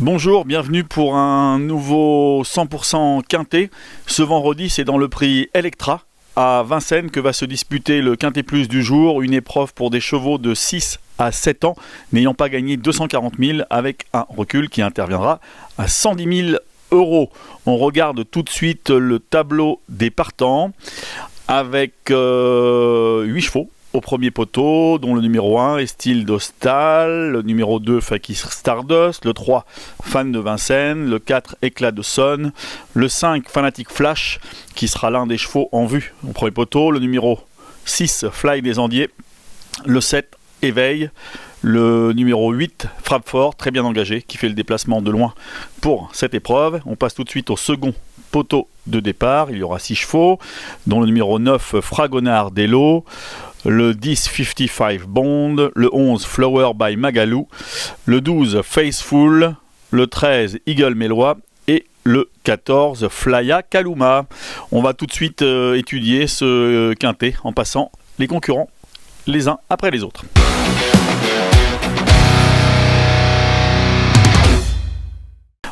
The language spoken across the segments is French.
Bonjour, bienvenue pour un nouveau 100% quintet. Ce vendredi, c'est dans le prix Electra à Vincennes que va se disputer le quintet plus du jour, une épreuve pour des chevaux de 6 à 7 ans n'ayant pas gagné 240 000 avec un recul qui interviendra à 110 000 euros. On regarde tout de suite le tableau des partants avec 8 chevaux au premier poteau, dont le numéro 1 est Style d'Ostal, le numéro 2 Fakir Stardust, le 3 Fan de Vincennes, le 4 Éclat de Sonne, le 5 Fanatic Flash qui sera l'un des chevaux en vue au premier poteau, le numéro 6 Fly des Andiers, le 7 Éveil, le numéro 8 Frappe Fort, très bien engagé, qui fait le déplacement de loin pour cette épreuve. On passe tout de suite au second poteau de départ, il y aura 6 chevaux, dont le numéro 9 Fragonard d'Elo, le 10 55 Bond, le 11 Flower by Magalou, le 12 Faithful, le 13 Eagle Mélois et le 14 Flya Kaluma. On va tout de suite étudier ce quintet en passant les concurrents les uns après les autres.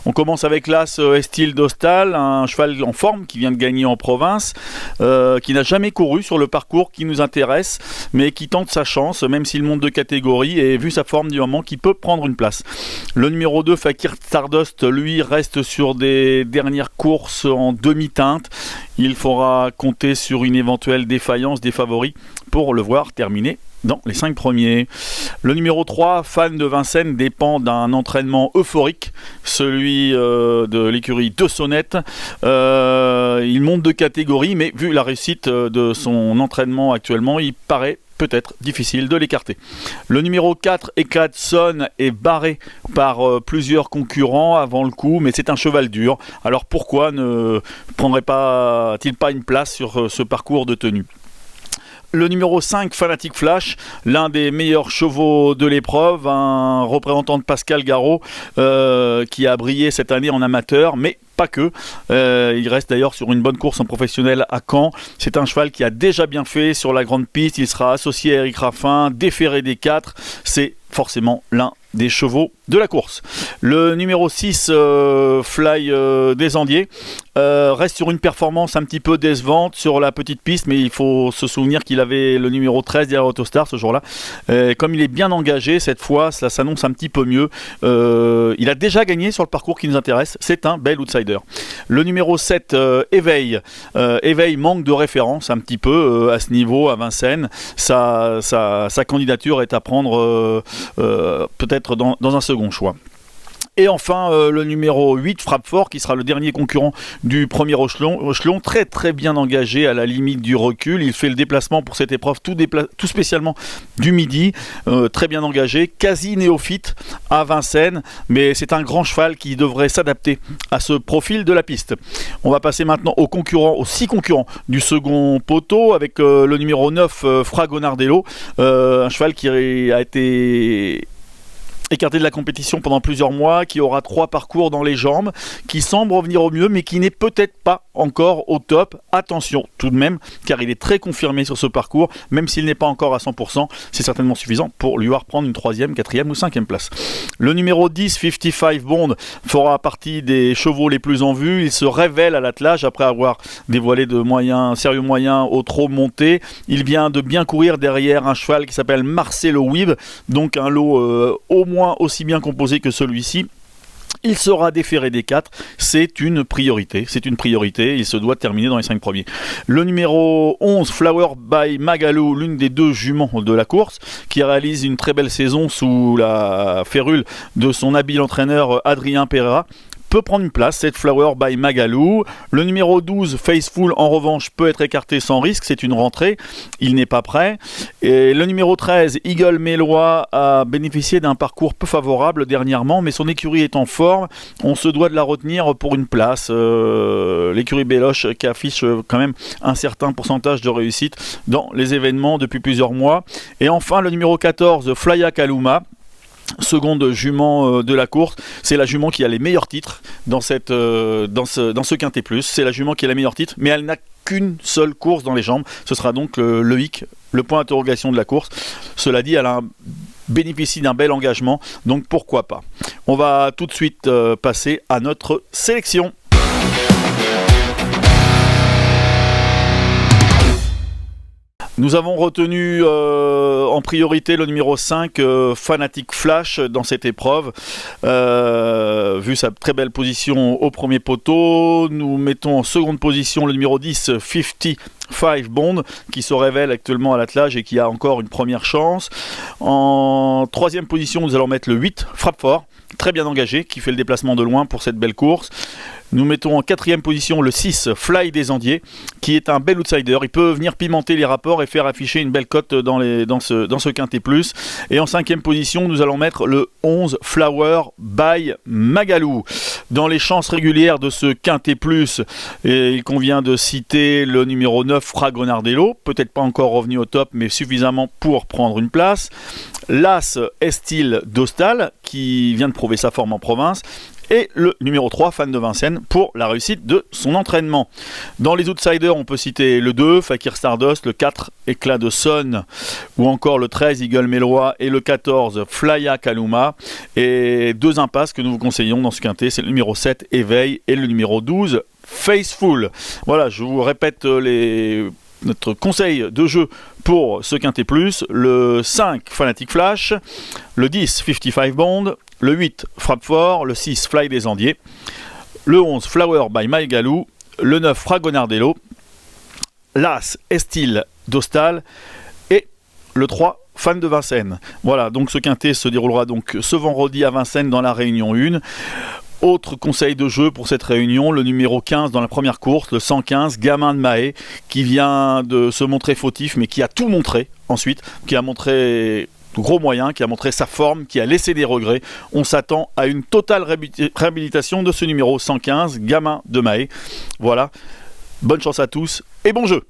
On commence avec l'As Style d'Ostal, un cheval en forme qui vient de gagner en province, qui n'a jamais couru sur le parcours qui nous intéresse, mais qui tente sa chance, même s'il monte de catégorie, et vu sa forme du moment, qui peut prendre une place. Le numéro 2, Fakir Stardust, lui, reste sur des dernières courses en demi-teinte. Il faudra compter sur une éventuelle défaillance des favoris pour le voir terminer dans les 5 premiers. Le numéro 3, Fan de Vincennes, dépend d'un entraînement euphorique, celui de l'écurie de Sonnette. Il monte de catégorie, mais vu la réussite de son entraînement actuellement, il paraît peut-être difficile de l'écarter. Le numéro 4, Éclat de Sonne, est barré par plusieurs concurrents avant le coup, mais c'est un cheval dur. Alors pourquoi ne prendrait-il pas une place sur ce parcours de tenue ? Le numéro 5, Fanatic Flash, l'un des meilleurs chevaux de l'épreuve, un représentant de Pascal Garot qui a brillé cette année en amateur, mais pas que. Il reste d'ailleurs sur une bonne course en professionnel à Caen. C'est un cheval qui a déjà bien fait sur la grande piste. Il sera associé à Eric Raffin, déféré des 4. C'est forcément l'un des chevaux de la course. Le numéro 6, Fly des Andiers, reste sur une performance un petit peu décevante sur la petite piste, mais il faut se souvenir qu'il avait le numéro 13 derrière Autostar ce jour-là. Comme il est bien engagé cette fois, cela s'annonce un petit peu mieux. Il a déjà gagné sur le parcours qui nous intéresse, c'est un bel outsider. Le numéro 7, Éveil. Éveil manque de référence un petit peu à ce niveau à Vincennes. Sa candidature est à prendre peut-être dans un second choix. Et enfin, le numéro 8, Frappe Fort, qui sera le dernier concurrent du premier échelon, très très bien engagé à la limite du recul. Il fait le déplacement pour cette épreuve, tout spécialement du midi, très bien engagé, quasi néophyte à Vincennes, mais c'est un grand cheval qui devrait s'adapter à ce profil de la piste. On va passer maintenant aux 6 concurrents du second poteau, avec le numéro 9, Fragonardello, un cheval qui a été écarté de la compétition pendant plusieurs mois, qui aura 3 parcours dans les jambes, qui semble revenir au mieux, mais qui n'est peut-être pas encore au top. Attention tout de même, car il est très confirmé sur ce parcours, même s'il n'est pas encore à 100%, c'est certainement suffisant pour lui voir prendre une 3e, 4e ou 5e place. Le numéro 10, 55 Bond, fera partie des chevaux les plus en vue. Il se révèle à l'attelage après avoir dévoilé de sérieux moyens au trot monté. Il vient de bien courir derrière un cheval qui s'appelle Marcelo Weeb, donc un lot au moins aussi bien composé que celui-ci. Il sera déféré des 4, c'est une priorité, il se doit terminer dans les 5 premiers. Le numéro 11, Flower by Magalou, l'une des 2 juments de la course, qui réalise une très belle saison sous la férule de son habile entraîneur Adrien Pereira, peut prendre une place, cette Flower by Magalou. Le numéro 12, Faithful, en revanche, peut être écarté sans risque, c'est une rentrée, il n'est pas prêt. Et le numéro 13, Eagle Mélois, a bénéficié d'un parcours peu favorable dernièrement, mais son écurie est en forme, on se doit de la retenir pour une place. L'écurie Béloche qui affiche quand même un certain pourcentage de réussite dans les événements depuis plusieurs mois. Et enfin, le numéro 14, Flya Kaluma, seconde jument de la course, c'est la jument qui a les meilleurs titres dans ce quintet plus, c'est la jument qui a les meilleurs titres, mais elle n'a qu'une seule course dans les jambes, ce sera donc le hic, le point d'interrogation de la course. Cela dit, elle bénéficie d'un bel engagement, donc pourquoi pas. On va tout de suite passer à notre sélection. Nous avons retenu en priorité le numéro 5, Fanatic Flash, dans cette épreuve. Vu sa très belle position au premier poteau, nous mettons en seconde position le numéro 10, 55 Bond, qui se révèle actuellement à l'attelage et qui a encore une première chance. En troisième position, nous allons mettre le 8, Frappe Fort, très bien engagé, qui fait le déplacement de loin pour cette belle course. Nous mettons en quatrième position le 6, Fly des Andiers, qui est un bel outsider. Il peut venir pimenter les rapports et faire afficher une belle cote dans ce Quintet Plus. Et en cinquième position, nous allons mettre le 11, Flower by Magalou. Dans les chances régulières de ce Quintet Plus, il convient de citer le numéro 9, Fragonardello, peut-être pas encore revenu au top, mais suffisamment pour prendre une place. L'As Estil Dostal, qui vient de prouver sa forme en province. Et le numéro 3, Fan de Vincennes, pour la réussite de son entraînement. Dans les outsiders, on peut citer le 2, Fakir Stardust, le 4, Éclat de Son, ou encore le 13, Eagle Mélois, et le 14, Flya Kaluma. Et deux impasses que nous vous conseillons dans ce quintet, c'est le numéro 7, Éveil, et le numéro 12, Faceful. Voilà, je vous répète notre conseil de jeu pour ce Quintet Plus: le 5, Fanatic Flash, le 10, 55 Bond, le 8, Frappe Fort, le 6, Fly des Andiers, le 11, Flower by Magalou, le 9, Fragonardello, l'As Estil Dostal et le 3, Fan de Vincennes. Voilà, donc ce quintet se déroulera donc ce vendredi à Vincennes dans la Réunion 1. Autre conseil de jeu pour cette réunion, le numéro 15 dans la première course, le 115, Gamin de Mahé, qui vient de se montrer fautif, mais qui a tout montré ensuite, qui a montré de gros moyens, qui a montré sa forme, qui a laissé des regrets. On s'attend à une totale réhabilitation de ce numéro 115, Gamin de Mahé. Voilà, bonne chance à tous et bon jeu.